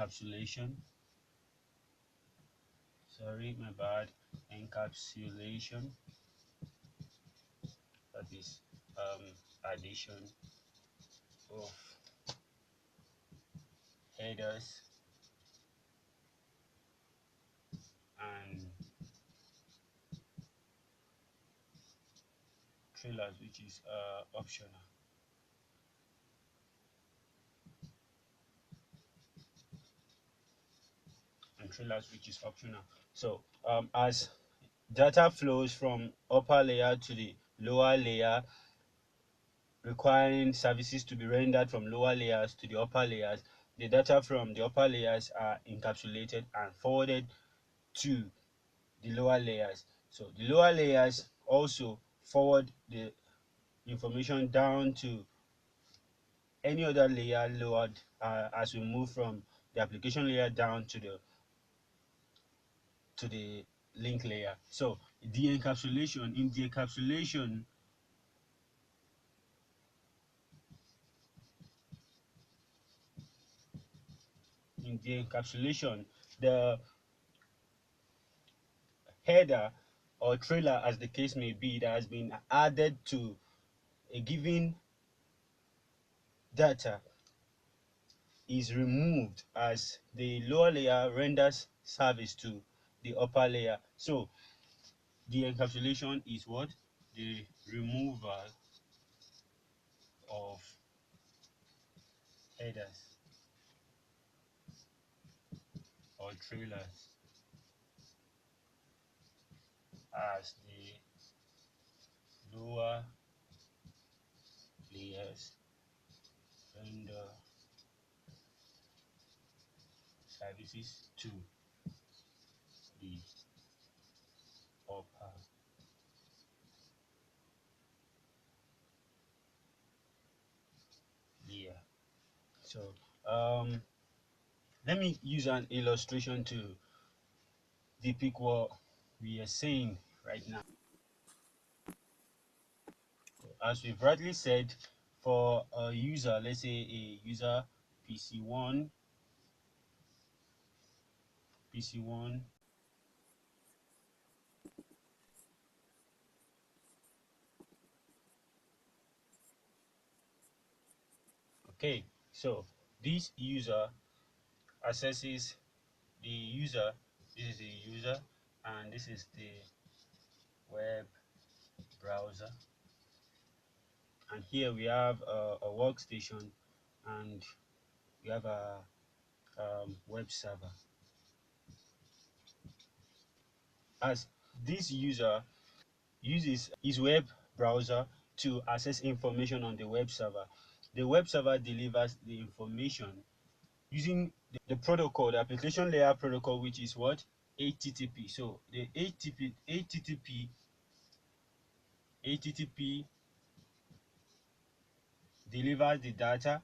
encapsulation. Sorry, my bad. Encapsulation. That is addition of headers and trailers, which is optional. And trailers, which is optional. So as data flows from upper layer to the lower layer, requiring services to be rendered from lower layers to the upper layers, the data from the upper layers are encapsulated and forwarded to the lower layers. So the lower layers also forward the information down to any other layer lowered as we move from the application layer down to the link layer. So the encapsulation, in the encapsulation, the header or trailer, as the case may be, that has been added to a given data is removed as the lower layer renders service to the upper layer. So the encapsulation is what? The removal of headers or trailers as the lower layers render services to the upper layer. So let me use an illustration to depict what we are saying right now. As we've rightly said, for a user, let's say a user PC1, okay, so this user accesses the user, this is the user, and this is the web browser, and here we have a workstation and we have a web server. As this user uses his web browser to access information on the web server, the web server delivers the information using the protocol, the application layer protocol, which is what? HTTP. So the HTTP delivers the data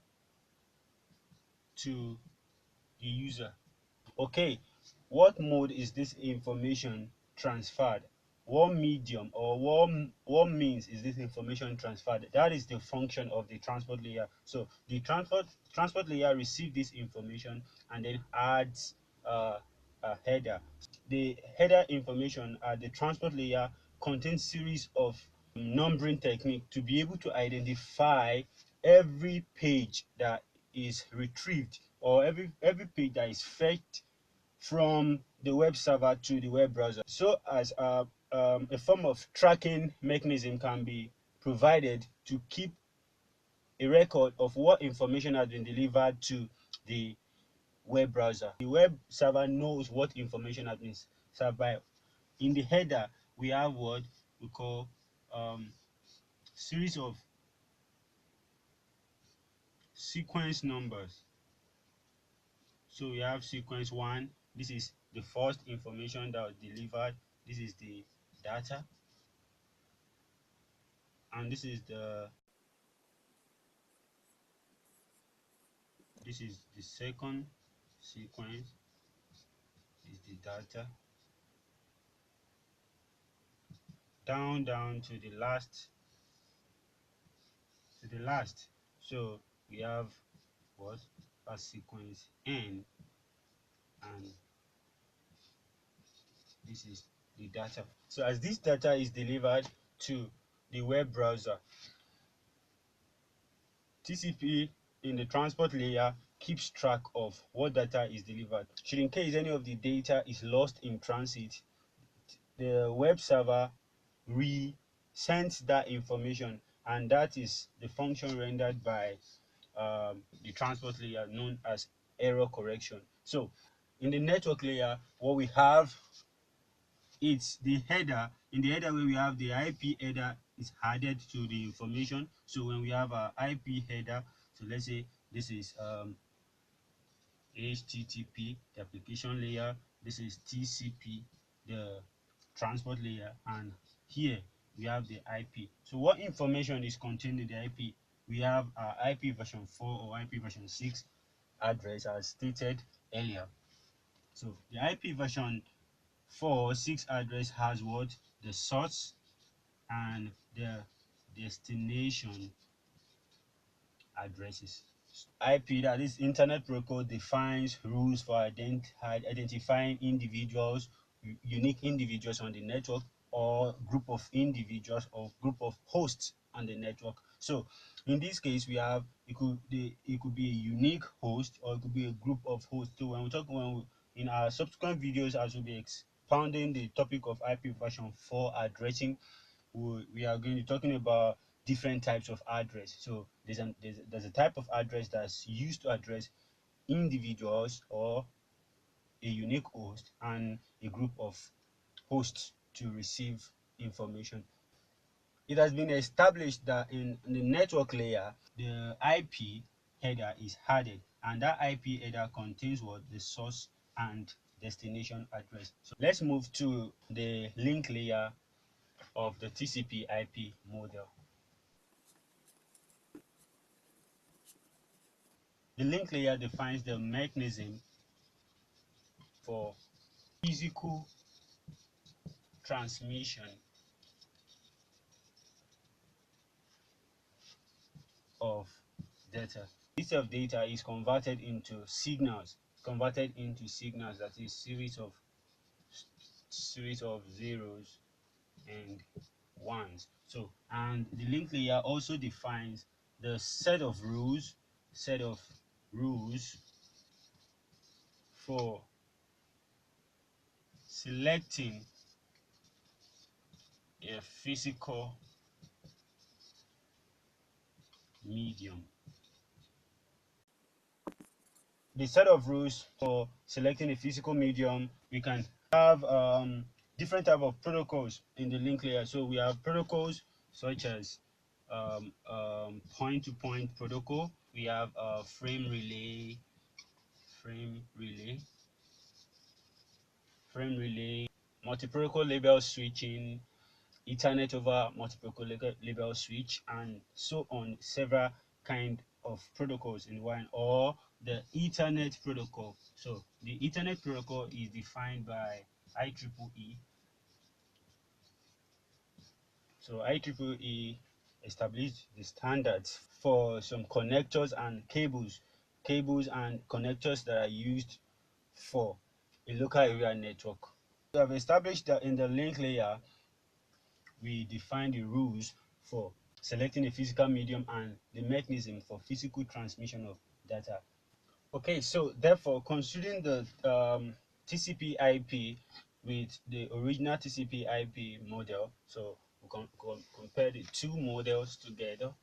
to the user. Okay, what mode is this information transferred? What medium or what means is this information transferred? That is the function of the transport layer. So the transport layer receives this information and then adds a header. The header information at the transport layer contains series of numbering technique to be able to identify every page that is retrieved, or every page that is fetched from the web server to the web browser, so as a form of tracking mechanism can be provided to keep a record of what information has been delivered to the web browser. The web server knows what information has been served by. In the header, we have what we call series of sequence numbers. So we have sequence 1. This is the first information that was delivered. This is the data, and this is the second sequence, is the data, down to the last, so we have what? A sequence n, and this is the data. So as this data is delivered to the web browser, TCP in the transport layer keeps track of what data is delivered. Should in case any of the data is lost in transit, the web server re-sends that information, and that is the function rendered by the transport layer known as error correction. So in the network layer, what we have, it's the header. In the header, where we have the IP header is added to the information. So when we have our IP header, so let's say this is HTTP, the application layer, this is TCP, the transport layer, and here we have the IP. So what information is contained in the IP? We have our IP version 4 or IP version 6 address as stated earlier. So the IP version 4 or 6 address has what? The source and the destination addresses. IP, that is Internet Protocol, defines rules for identifying individuals, unique individuals on the network, or group of individuals or group of hosts on the network. So in this case, we have it could be a unique host, or it could be a group of hosts. So in our subsequent videos, as we'll be expounding the topic of IP version 4 addressing, we are going to be talking about different types of address. So there's a type of address that's used to address individuals or a unique host and a group of hosts to receive information. It has been established that in the network layer, the IP header is added, and that IP header contains what? The source and destination address. So let's move to the link layer of the TCP IP model. The link layer defines the mechanism for physical transmission of data. This of data is converted into signals. That is series of zeros and ones. So, and the link layer also defines the set of rules for selecting a physical medium. The set of rules for selecting a physical medium, we can have different type of protocols in the link layer. So we have protocols such as point-to-point protocol. We have frame relay, multi-protocol label switching, Ethernet over multi-protocol label switch, and so on. Several kind of protocols in one, or the Ethernet protocol. So the Ethernet protocol is defined by IEEE. So IEEE established the standards for some connectors and cables and connectors that are used for a local area network. We have established that in the link layer, we define the rules for selecting a physical medium and the mechanism for physical transmission of data. Okay, so therefore, considering the TCP IP with the original TCP IP model, so we can compare the two models together.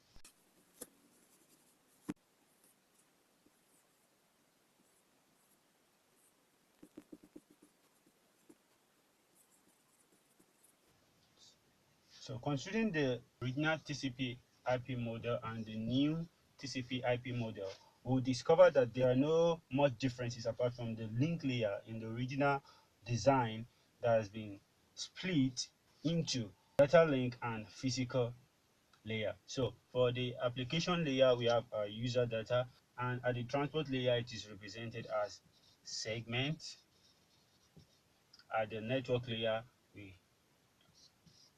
So considering the original TCP IP model and the new TCP IP model, we'll discover that there are no much differences apart from the link layer in the original design that has been split into data link and physical layer. So for the application layer, we have our user data, and at the transport layer, it is represented as segment. At the network layer, we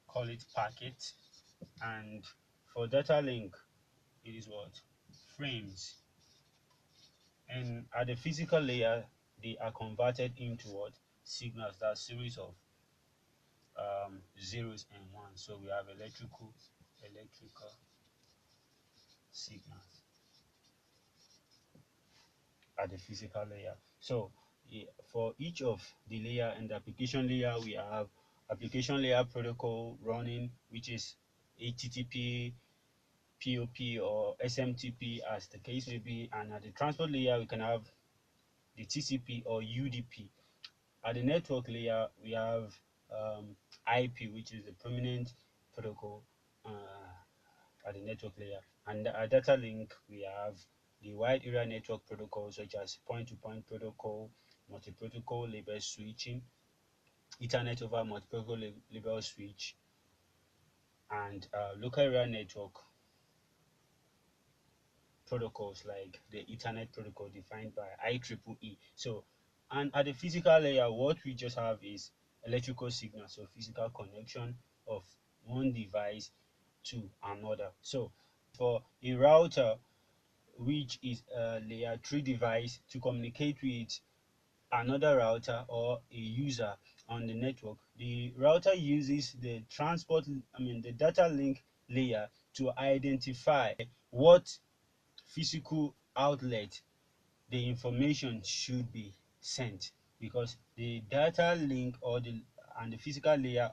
call it packet, and for data link, it is what? Frames. And at the physical layer, they are converted into what? Signals. That series of zeros and ones. So we have electrical signals at the physical layer. So for each of the layer and the application layer, we have application layer protocol running, which is HTTP, POP, or SMTP, as the case may be. And at the transport layer, we can have the TCP or UDP. At the network layer, we have IP, which is the prominent protocol at the network layer. And at data link, we have the wide area network protocols such as point-to-point protocol, multi-protocol label switching, Ethernet over multi-protocol label switch, and local area network protocols like the Ethernet protocol defined by IEEE. So, and at the physical layer, what we just have is electrical signal, so physical connection of one device to another. So, for a router, which is a layer 3 device, to communicate with another router or a user on the network, the router uses the the data link layer to identify what physical outlet the information should be sent, because the data link and the physical layer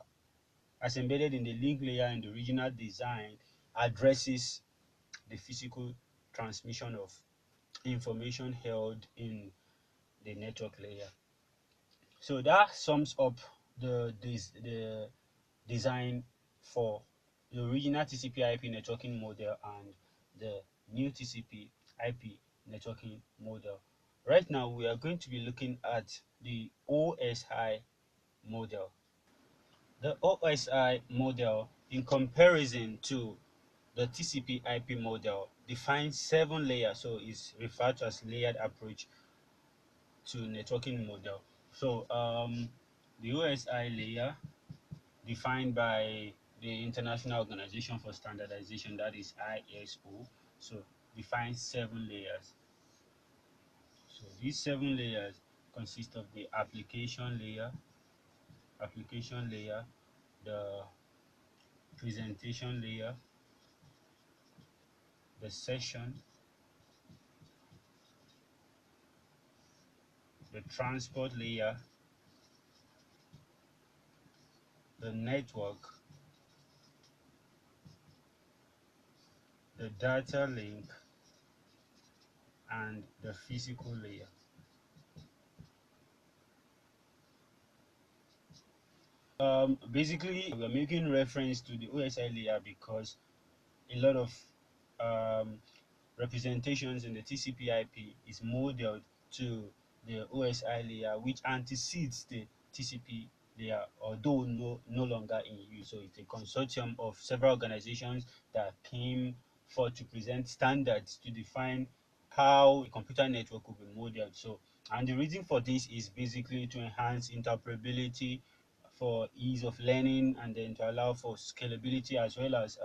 as embedded in the link layer and the original design addresses the physical transmission of information held in the network layer. So that sums up the design for the original TCP/IP networking model and the new TCP/IP networking model. Right now, we are going to be looking at the OSI model. The OSI model, in comparison to the TCP/IP model, defines 7 layers, so it's referred to as layered approach to networking model. So the OSI layer, defined by the International Organization for Standardization, that is ISO, so defines 7 layers. So these 7 layers consist of the application layer, the presentation layer, the session, the transport layer, the network, the data link, and the physical layer. Basically, we're making reference to the OSI layer because a lot of um, representations in the TCP/IP is modeled to the OSI layer, which antecedes the TCP layer, although no longer in use. So it's a consortium of several organizations that came forth to present standards to define how a computer network will be modeled. So, and the reason for this is basically to enhance interoperability, for ease of learning, and then to allow for scalability, as well as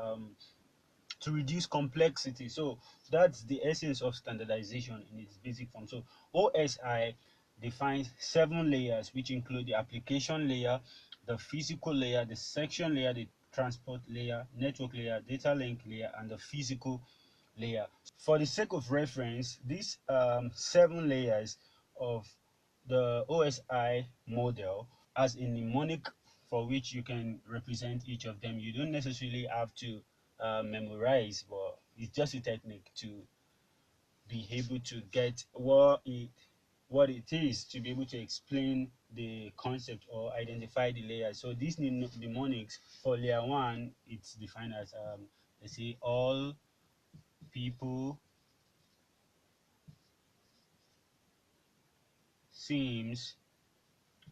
to reduce complexity. So that's the essence of standardization in its basic form. So OSI defines 7 layers, which include the application layer, the physical layer, the section layer, the transport layer, network layer, data link layer, and the physical layer. For the sake of reference, these 7 layers of the OSI model as a mnemonic for which you can represent each of them. You don't necessarily have to memorize, but it's just a technique to be able to get what it is, to be able to explain the concept or identify the layers. So these mnemonics for layer 1, it's defined as let's say all people seems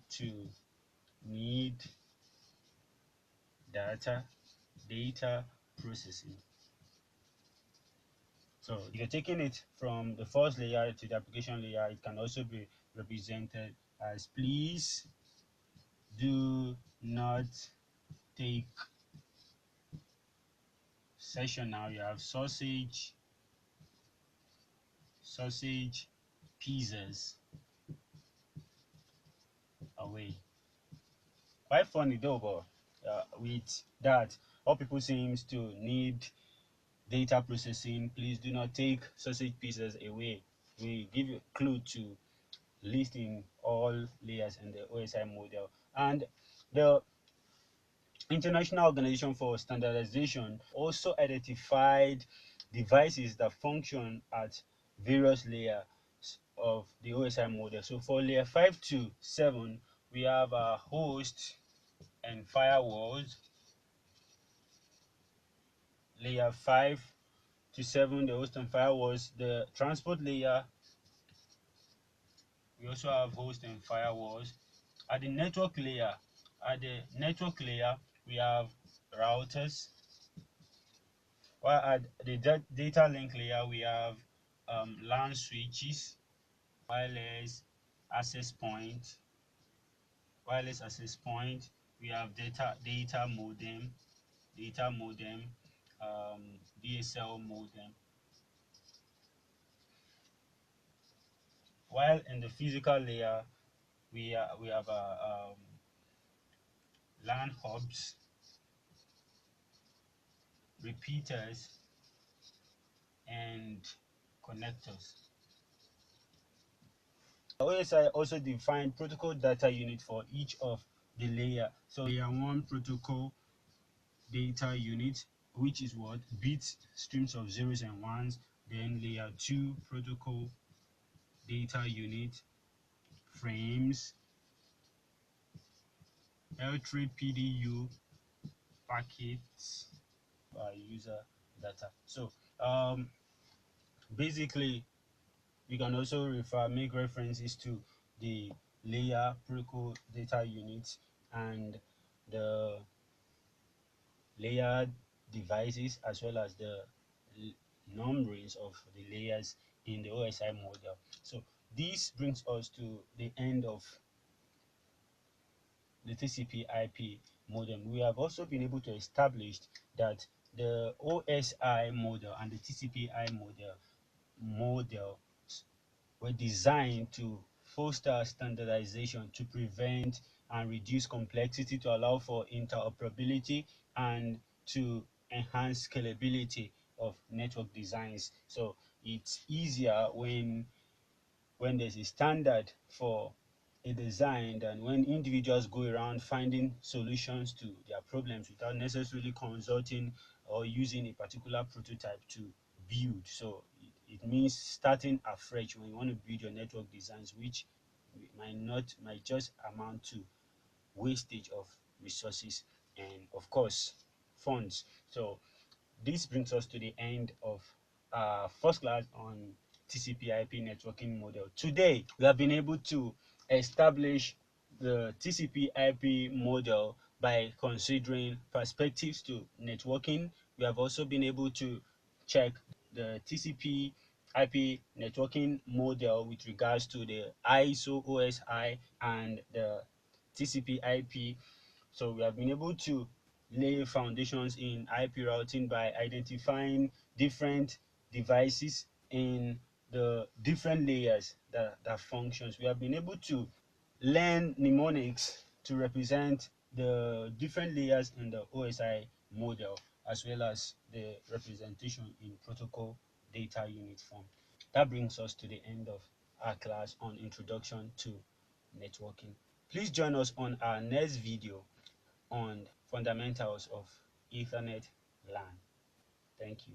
to need data processing. So if you're taking it from the first layer to the application layer, it can also be represented as please do not take session. Now you have sausage pizzas, away. Quite funny though, but with that, all people seems to need data processing. Please do not take sausage pieces away. We give you a clue to listing all layers in the OSI model. And the International Organization for Standardization also identified devices that function at various layers of the OSI model. So for layer 5 to 7, we have a host and firewalls. Layer 5 to 7, the host and firewalls. The transport layer, we also have host and firewalls. At the network layer, we have routers, while at the data link layer we have LAN switches, wireless access point, we have data modem, DSL modem. While in the physical layer we have LAN hubs, repeaters, and connectors. OSI also defined protocol data unit for each of the layer. So layer 1 protocol data unit, which is what? Bits, streams of zeros and ones. Then layer 2 protocol data unit, frames, L3 PDU packets, user data. So basically you can also make references to the layer protocol data units and the layered devices, as well as the numberings of the layers in the OSI model. So this brings us to the end of the TCP/IP modem. We have also been able to establish that the OSI model and the TCP/IP model were designed to foster standardization, to prevent and reduce complexity, to allow for interoperability, and to enhance scalability of network designs. So it's easier when there's a standard for a design than when individuals go around finding solutions to their problems without necessarily consulting or using a particular prototype to build. So it means starting afresh when you want to build your network designs, which might just amount to wastage of resources and of course funds. So this brings us to the end of first class on TCP/IP networking model. Today, we have been able to establish the TCP/IP model by considering perspectives to networking. We have also been able to check the TCP/IP networking model with regards to the ISO OSI and the TCP/IP. So we have been able to lay foundations in IP routing by identifying different devices in the different layers that functions. We have been able to learn mnemonics to represent the different layers in the OSI model, as well as the representation in protocol data unit form. That brings us to the end of our class on introduction to networking. Please join us on our next video on fundamentals of Ethernet LAN. Thank you.